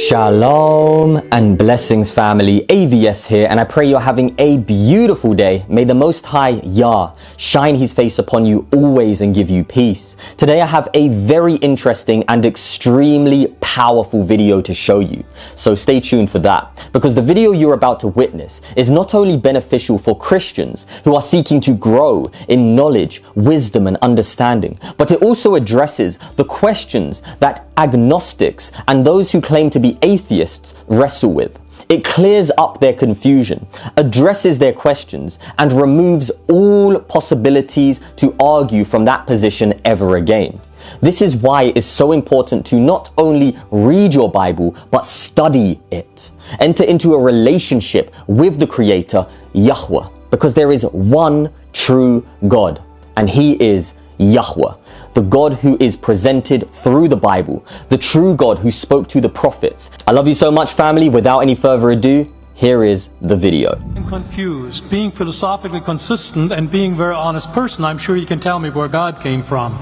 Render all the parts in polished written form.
Shalom and blessings, family. AVS here, and I pray you're having a beautiful day. May the Most High Yah shine his face upon you always and give you peace. Today I have a very interesting and extremely powerful video to show you. So stay tuned for that, because the video you're about to witness is not only beneficial for Christians who are seeking to grow in knowledge, wisdom and understanding, but it also addresses the questions that agnostics and those who claim to be atheists wrestle with. It clears up their confusion, addresses their questions, and removes all possibilities to argue from that position ever again. This is why it is so important to not only read your Bible, but study it. Enter into a relationship with the Creator, Yahweh, because there is one true God, and He is Yahweh, the God who is presented through the Bible, the true God who spoke to the prophets. I love you so much, family. Without any further ado, here is the video. I'm confused. Being philosophically consistent and being a very honest person, I'm sure you can tell me where God came from.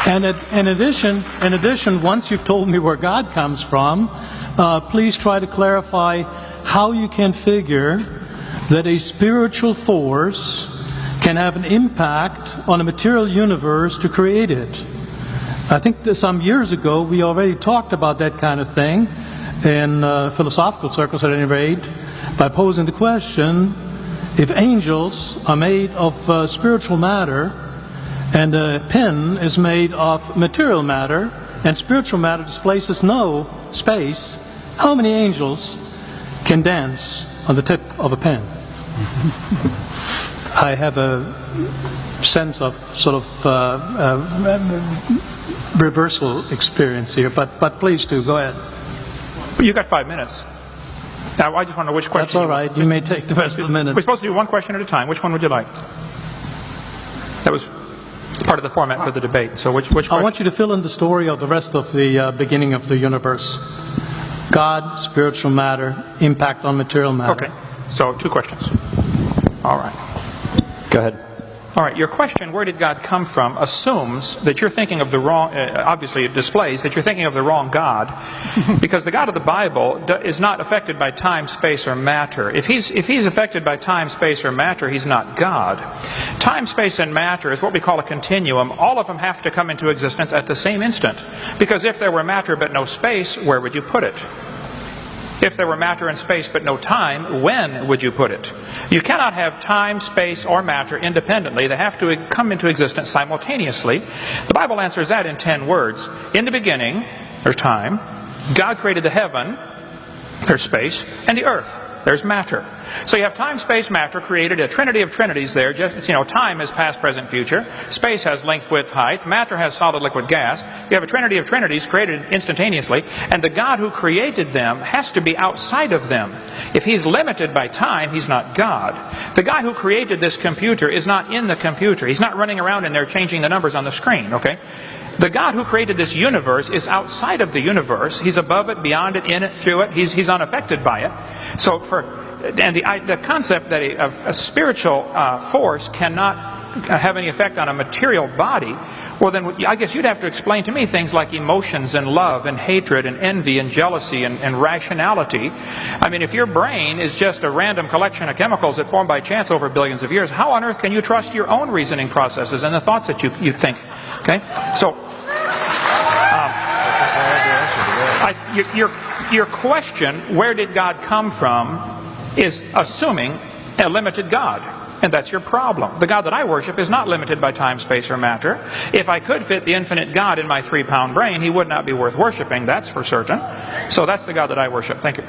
And in addition, once you've told me where God comes from, please try to clarify how you can figure that a spiritual force can have an impact on a material universe to create it. I think that some years ago we already talked about that kind of thing in philosophical circles at any rate, by posing the question, if angels are made of spiritual matter and a pen is made of material matter and spiritual matter displaces no space, how many angels can dance on the tip of a pen? I have a sense of sort of reversal experience here, but please do, go ahead. You got 5 minutes. Now, I just want to know which question. That's all right, you may take the rest of the minute. We're supposed to do one question at a time. Which one would you like? That was part of the format for the debate. So which question? I want you to fill in the story of the rest of the beginning of the universe. God, spiritual matter, impact on material matter. Okay, so 2 questions. All right. Go ahead. All right, your question, where did God come from, assumes that you're thinking of the wrong, obviously it displays that you're thinking of the wrong God, because the God of the Bible is not affected by time, space, or matter. If he's affected by time, space, or matter, he's not God. Time, space, and matter is what we call a continuum. All of them have to come into existence at the same instant, because if there were matter but no space, where would you put it? If there were matter and space but no time, when would you put it? You cannot have time, space, or matter independently. They have to come into existence simultaneously. The Bible answers that in 10 words. In the beginning, there's time. God created the heaven, there's space, and the earth, there's matter. So you have time, space, matter, created a trinity of trinities there. Just, time is past, present, future. Space has length, width, height. Matter has solid, liquid, gas. You have a trinity of trinities created instantaneously. And the God who created them has to be outside of them. If he's limited by time, he's not God. The guy who created this computer is not in the computer. He's not running around in there changing the numbers on the screen, okay? The God who created this universe is outside of the universe. He's above it, beyond it, in it, through it. He's unaffected by it. So the concept that a spiritual force cannot have any effect on a material body, well then I guess you'd have to explain to me things like emotions and love and hatred and envy and jealousy and rationality. I mean, if your brain is just a random collection of chemicals that form by chance over billions of years, how on earth can you trust your own reasoning processes and the thoughts that you think? Okay, so your question, where did God come from, is assuming a limited God. And that's your problem. The God that I worship is not limited by time, space, or matter. If I could fit the infinite God in my 3-pound brain, he would not be worth worshiping, that's for certain. So that's the God that I worship. Thank you.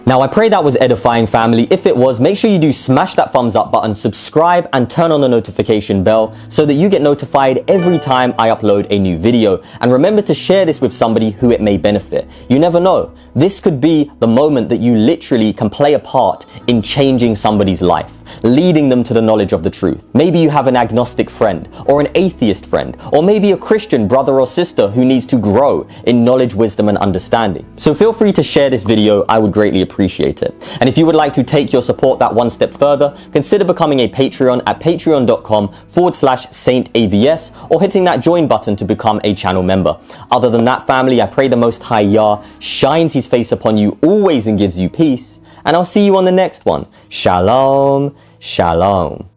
Now, I pray that was edifying, family. If it was, make sure you do smash that thumbs up button, subscribe, and turn on the notification bell so that you get notified every time I upload a new video. And remember to share this with somebody who it may benefit. You never know. This could be the moment that you literally can play a part in changing somebody's life, leading them to the knowledge of the truth. Maybe you have an agnostic friend or an atheist friend, or maybe a Christian brother or sister who needs to grow in knowledge, wisdom, and understanding. So feel free to share this video. I would greatly appreciate appreciate it. And if you would like to take your support that one step further, consider becoming a Patreon at patreon.com/SaintAVS or hitting that join button to become a channel member. Other than that, family, I pray the Most High Yah shines his face upon you always and gives you peace. And I'll see you on the next one. Shalom, shalom.